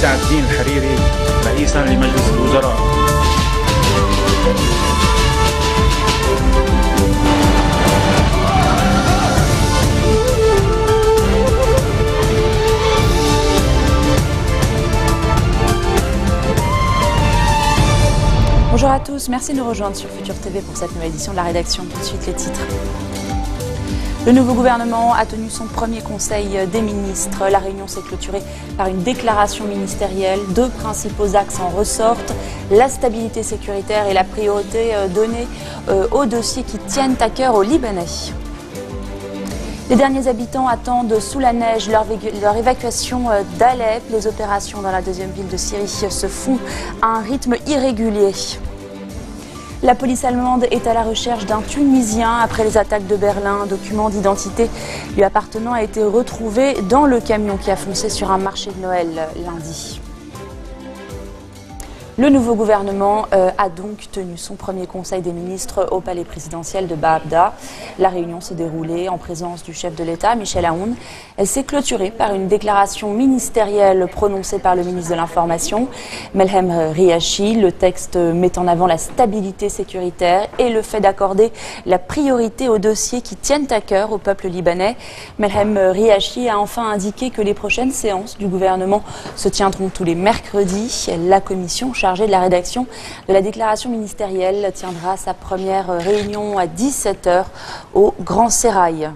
سعد الدين الحريري رئيسا لمجلس الوزراء. Bonjour à tous, merci de nous rejoindre sur Futur TV pour cette nouvelle édition de la rédaction. Tout de suite les titres. Le nouveau gouvernement a tenu son premier conseil des ministres. La réunion s'est clôturée par une déclaration ministérielle. Deux principaux axes en ressortent, la stabilité sécuritaire et la priorité donnée aux dossiers qui tiennent à cœur aux Libanais. Les derniers habitants attendent sous la neige leur évacuation d'Alep. Les opérations dans la deuxième ville de Syrie se font à un rythme irrégulier. La police allemande est à la recherche d'un Tunisien après les attaques de Berlin. Un document d'identité lui appartenant a été retrouvé dans le camion qui a foncé sur un marché de Noël lundi. Le nouveau gouvernement a donc tenu son premier conseil des ministres au palais présidentiel de Baabda. La réunion s'est déroulée en présence du chef de l'État, Michel Aoun. Elle s'est clôturée par une déclaration ministérielle prononcée par le ministre de l'Information, Melhem Riachi. Le texte met en avant la stabilité sécuritaire et le fait d'accorder la priorité aux dossiers qui tiennent à cœur au peuple libanais. Melhem Riachi a enfin indiqué que les prochaines séances du gouvernement se tiendront tous les mercredis. La commission chargée de la rédaction de la déclaration ministérielle tiendra sa première réunion à 17h au Grand Sérail.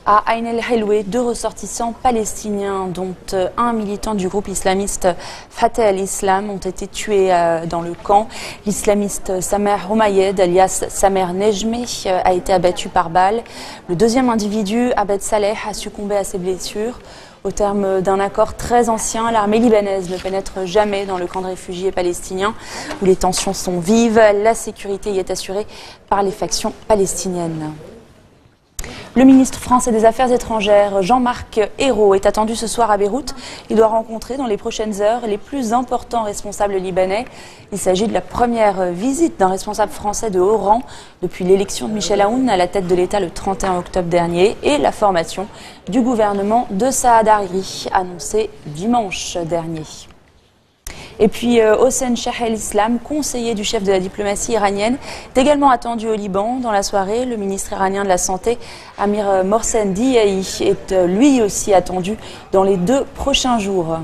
À Ain el-Helwe, deux ressortissants palestiniens, dont un militant du groupe islamiste Fatah al-Islam, ont été tués dans le camp. L'islamiste Samer Homayed, alias Samer Nejme, a été abattu par balle. Le deuxième individu, Abed Saleh, a succombé à ses blessures. Au terme d'un accord très ancien, l'armée libanaise ne pénètre jamais dans le camp de réfugiés palestiniens où les tensions sont vives. La sécurité y est assurée par les factions palestiniennes. Le ministre français des Affaires étrangères, Jean-Marc Ayrault, est attendu ce soir à Beyrouth. Il doit rencontrer dans les prochaines heures les plus importants responsables libanais. Il s'agit de la première visite d'un responsable français de haut rang depuis l'élection de Michel Aoun à la tête de l'État le 31 octobre dernier et la formation du gouvernement de Saad Hariri, annoncée dimanche dernier. Et puis Hossein Shah el-Islam, conseiller du chef de la diplomatie iranienne, est également attendu au Liban. Dans la soirée, le ministre iranien de la Santé, Amir Mohsen Diahi, est lui aussi attendu dans les 2 prochains jours.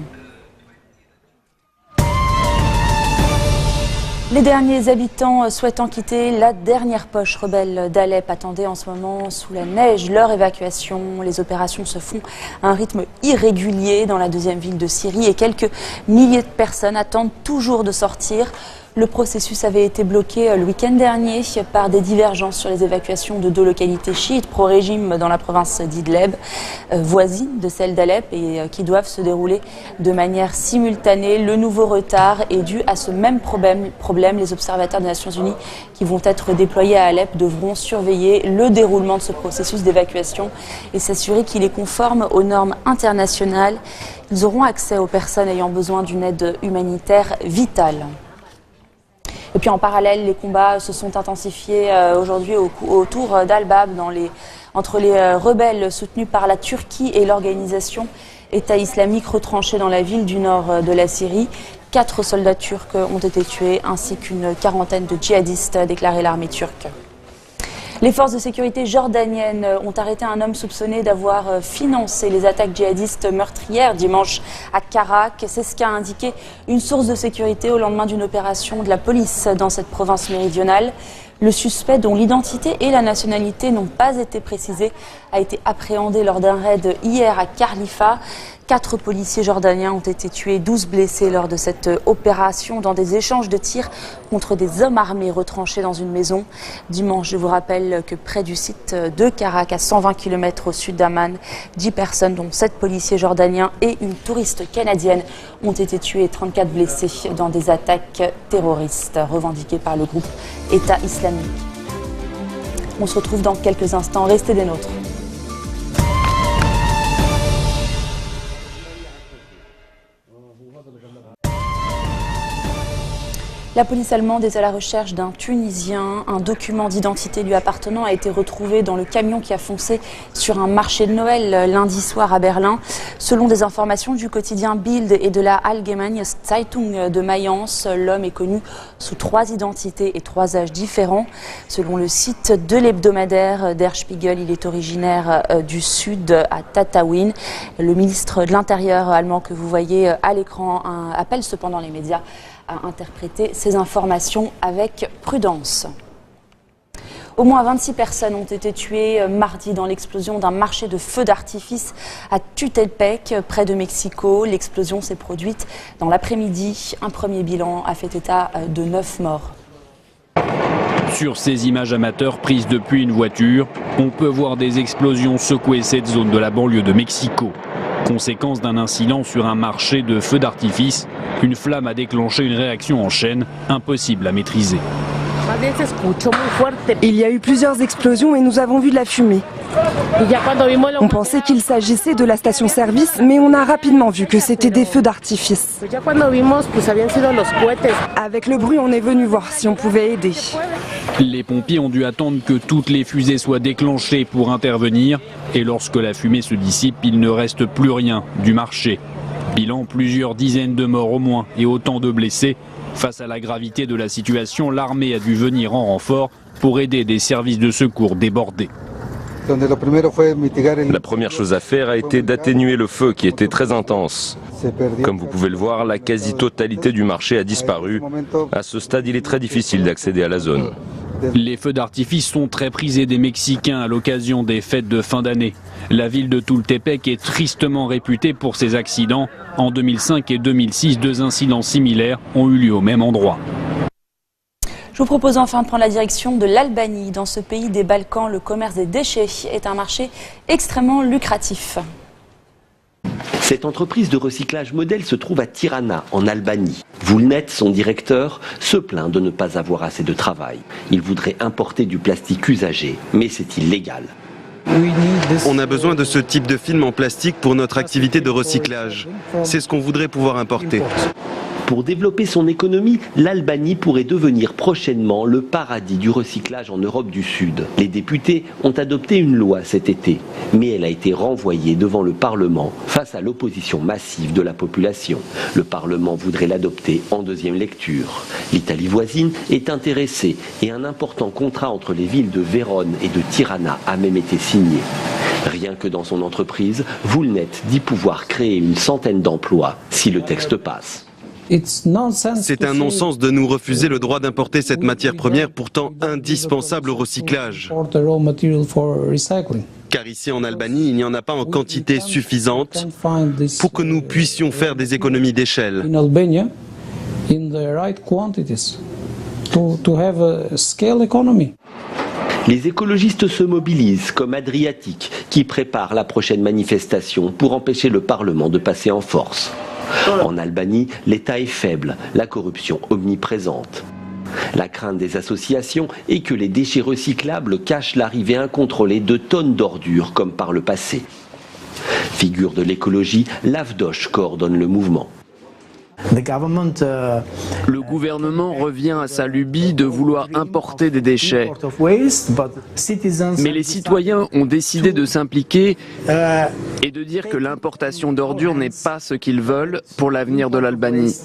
Les derniers habitants souhaitant quitter la dernière poche rebelle d'Alep attendaient en ce moment sous la neige leur évacuation. Les opérations se font à un rythme irrégulier dans la deuxième ville de Syrie et quelques milliers de personnes attendent toujours de sortir. Le processus avait été bloqué le week-end dernier par des divergences sur les évacuations de 2 localités chiites pro-régime dans la province d'Idleb, voisine de celle d'Alep, et qui doivent se dérouler de manière simultanée. Le nouveau retard est dû à ce même problème. Les observateurs des Nations Unies qui vont être déployés à Alep devront surveiller le déroulement de ce processus d'évacuation et s'assurer qu'il est conforme aux normes internationales. Ils auront accès aux personnes ayant besoin d'une aide humanitaire vitale. Et puis en parallèle, les combats se sont intensifiés aujourd'hui autour d'Al-Bab, entre les rebelles soutenus par la Turquie et l'organisation État islamique retranchée dans la ville du nord de la Syrie. 4 soldats turcs ont été tués ainsi qu'une quarantaine de djihadistes, a déclaré l'armée turque. Les forces de sécurité jordaniennes ont arrêté un homme soupçonné d'avoir financé les attaques djihadistes meurtrières dimanche à Karak. C'est ce qu'a indiqué une source de sécurité au lendemain d'une opération de la police dans cette province méridionale. Le suspect, dont l'identité et la nationalité n'ont pas été précisées, a été appréhendé lors d'un raid hier à Khalifa. 4 policiers jordaniens ont été tués, 12 blessés lors de cette opération dans des échanges de tirs contre des hommes armés retranchés dans une maison. Dimanche, je vous rappelle que près du site de Karak, à 120 km au sud d'Amman, 10 personnes, dont 7 policiers jordaniens et une touriste canadienne, ont été tuées et 34 blessés dans des attaques terroristes revendiquées par le groupe État islamique. On se retrouve dans quelques instants. Restez des nôtres. La police allemande est à la recherche d'un Tunisien. Un document d'identité lui appartenant a été retrouvé dans le camion qui a foncé sur un marché de Noël lundi soir à Berlin. Selon des informations du quotidien Bild et de la Allgemeine Zeitung de Mayence, l'homme est connu sous 3 identités et 3 âges différents. Selon le site de l'hebdomadaire Der Spiegel, il est originaire du sud à Tataouine. Le ministre de l'Intérieur allemand que vous voyez à l'écran appelle cependant les médias à interpréter ces informations avec prudence. Au moins 26 personnes ont été tuées mardi dans l'explosion d'un marché de feux d'artifice à Tultepec, près de Mexico. L'explosion s'est produite dans l'après-midi. Un premier bilan a fait état de 9 morts. Sur ces images amateurs prises depuis une voiture, on peut voir des explosions secouer cette zone de la banlieue de Mexico. Conséquence d'un incident sur un marché de feux d'artifice, une flamme a déclenché une réaction en chaîne, impossible à maîtriser. Il y a eu plusieurs explosions et nous avons vu de la fumée. On pensait qu'il s'agissait de la station-service, mais on a rapidement vu que c'était des feux d'artifice. Avec le bruit, on est venu voir si on pouvait aider. Les pompiers ont dû attendre que toutes les fusées soient déclenchées pour intervenir. Et lorsque la fumée se dissipe, il ne reste plus rien du marché. Bilan, plusieurs dizaines de morts au moins et autant de blessés. Face à la gravité de la situation, l'armée a dû venir en renfort pour aider des services de secours débordés. La première chose à faire a été d'atténuer le feu qui était très intense. Comme vous pouvez le voir, la quasi-totalité du marché a disparu. À ce stade, il est très difficile d'accéder à la zone. Les feux d'artifice sont très prisés des Mexicains à l'occasion des fêtes de fin d'année. La ville de Tultepec est tristement réputée pour ses accidents. En 2005 et 2006, 2 incidents similaires ont eu lieu au même endroit. Je vous propose enfin de prendre la direction de l'Albanie. Dans ce pays des Balkans, le commerce des déchets est un marché extrêmement lucratif. Cette entreprise de recyclage modèle se trouve à Tirana, en Albanie. Vulnet, son directeur, se plaint de ne pas avoir assez de travail. Il voudrait importer du plastique usagé, mais c'est illégal. On a besoin de ce type de film en plastique pour notre activité de recyclage. C'est ce qu'on voudrait pouvoir importer. Pour développer son économie, l'Albanie pourrait devenir prochainement le paradis du recyclage en Europe du Sud. Les députés ont adopté une loi cet été, mais elle a été renvoyée devant le Parlement face à l'opposition massive de la population. Le Parlement voudrait l'adopter en 2e lecture. L'Italie voisine est intéressée et un important contrat entre les villes de Vérone et de Tirana a même été signé. Rien que dans son entreprise, Vulnet dit pouvoir créer une centaine d'emplois si le texte passe. C'est un non-sens de nous refuser le droit d'importer cette matière première pourtant indispensable au recyclage. Car ici en Albanie, il n'y en a pas en quantité suffisante pour que nous puissions faire des économies d'échelle. Les écologistes se mobilisent comme Adriatique qui prépare la prochaine manifestation pour empêcher le Parlement de passer en force. En Albanie, l'État est faible, la corruption omniprésente. La crainte des associations est que les déchets recyclables cachent l'arrivée incontrôlée de tonnes d'ordures comme par le passé. Figure de l'écologie, l'Avdoche coordonne le mouvement. Le gouvernement revient à sa lubie de vouloir importer des déchets. Mais les citoyens ont décidé de s'impliquer et de dire que l'importation d'ordures n'est pas ce qu'ils veulent pour l'avenir de l'Albanie.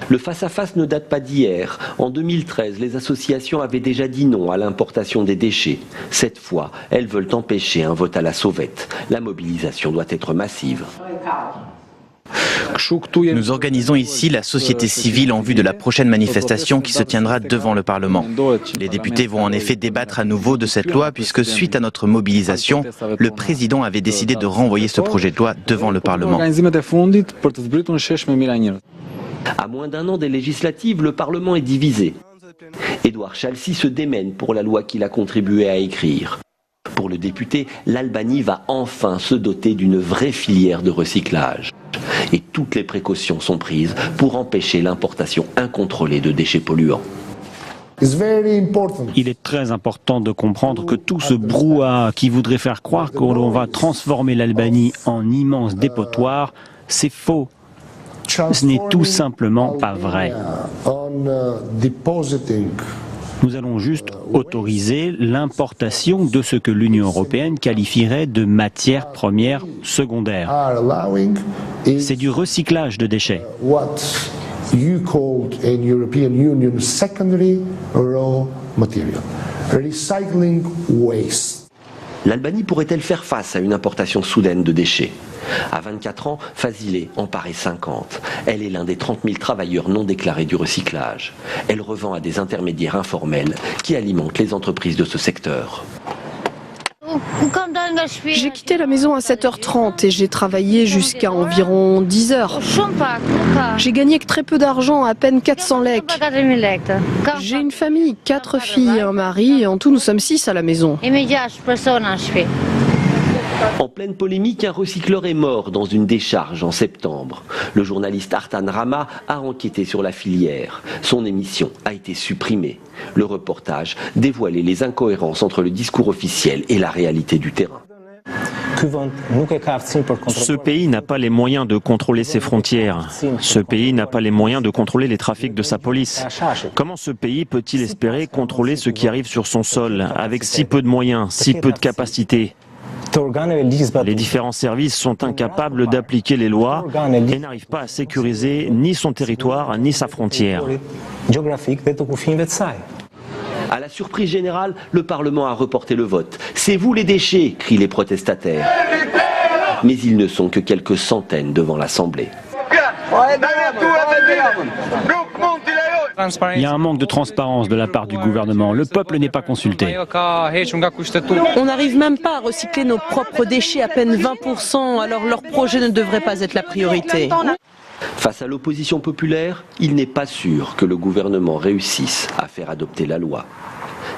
Le face-à-face ne date pas d'hier. En 2013, les associations avaient déjà dit non à l'importation des déchets. Cette fois, elles veulent empêcher un vote à la sauvette. La mobilisation doit être massive. Nous organisons ici la société civile en vue de la prochaine manifestation qui se tiendra devant le Parlement. Les députés vont en effet débattre à nouveau de cette loi puisque suite à notre mobilisation, le président avait décidé de renvoyer ce projet de loi devant le Parlement. À moins d'1 an des législatives, le Parlement est divisé. Édouard Chalsi se démène pour la loi qu'il a contribué à écrire. Pour le député, l'Albanie va enfin se doter d'une vraie filière de recyclage. Et toutes les précautions sont prises pour empêcher l'importation incontrôlée de déchets polluants. Il est très important de comprendre que tout ce brouhaha qui voudrait faire croire que l'on va transformer l'Albanie en immense dépotoir, c'est faux. Ce n'est tout simplement pas vrai. Nous allons juste autoriser l'importation de ce que l'Union européenne qualifierait de matières premières secondaires. C'est du recyclage de déchets. You called in European Union secondary raw material, recycling waste. L'Albanie pourrait-elle faire face à une importation soudaine de déchets? À 24 ans, Fazile en paraît 50. Elle est l'un des 30 000 travailleurs non déclarés du recyclage. Elle revend à des intermédiaires informels qui alimentent les entreprises de ce secteur. J'ai quitté la maison à 7h30 et j'ai travaillé jusqu'à environ 10h. J'ai gagné que très peu d'argent, à peine 400 lek. J'ai une famille, 4 filles et un mari, et en tout nous sommes 6 à la maison. En pleine polémique, un recycleur est mort dans une décharge en septembre. Le journaliste Artan Rama a enquêté sur la filière. Son émission a été supprimée. Le reportage dévoilait les incohérences entre le discours officiel et la réalité du terrain. Ce pays n'a pas les moyens de contrôler ses frontières. Ce pays n'a pas les moyens de contrôler les trafics de sa police. Comment ce pays peut-il espérer contrôler ce qui arrive sur son sol avec si peu de moyens, si peu de capacités ? Les différents services sont incapables d'appliquer les lois et n'arrivent pas à sécuriser ni son territoire ni sa frontière. À la surprise générale, le Parlement a reporté le vote. « C'est vous les déchets !» crient les protestataires. Mais ils ne sont que quelques centaines devant l'Assemblée. Il y a un manque de transparence de la part du gouvernement. Le peuple n'est pas consulté. On n'arrive même pas à recycler nos propres déchets, à peine 20%, alors leur projet ne devrait pas être la priorité. Face à l'opposition populaire, il n'est pas sûr que le gouvernement réussisse à faire adopter la loi.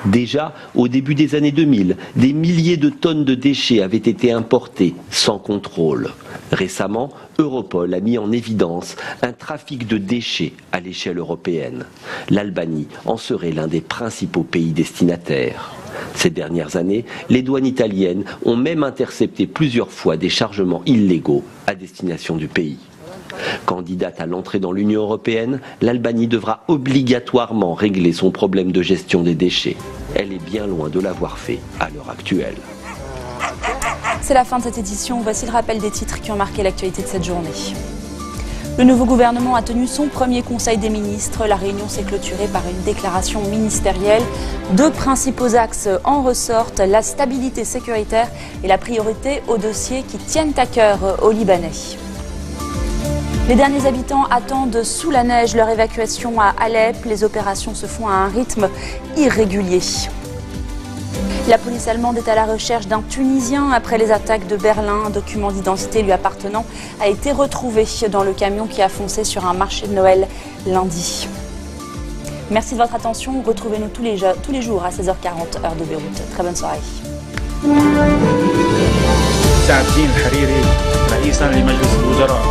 Déjà, au début des années 2000, des milliers de tonnes de déchets avaient été importés sans contrôle. Récemment, Europol a mis en évidence un trafic de déchets à l'échelle européenne. L'Albanie en serait l'un des principaux pays destinataires. Ces dernières années, les douanes italiennes ont même intercepté plusieurs fois des chargements illégaux à destination du pays. Candidate à l'entrée dans l'Union européenne, l'Albanie devra obligatoirement régler son problème de gestion des déchets. Elle est bien loin de l'avoir fait à l'heure actuelle. C'est la fin de cette édition. Voici le rappel des titres qui ont marqué l'actualité de cette journée. Le nouveau gouvernement a tenu son premier conseil des ministres. La réunion s'est clôturée par une déclaration ministérielle. 2 principaux axes en ressortent, la stabilité sécuritaire et la priorité aux dossiers qui tiennent à cœur aux Libanais. Les derniers habitants attendent sous la neige leur évacuation à Alep. Les opérations se font à un rythme irrégulier. La police allemande est à la recherche d'un Tunisien après les attaques de Berlin. Un document d'identité lui appartenant a été retrouvé dans le camion qui a foncé sur un marché de Noël lundi. Merci de votre attention. Retrouvez-nous tous les jours à 16h40 heure de Beyrouth. Très bonne soirée. سعد الدين الحريري رئيسا لمجلس الوزراء.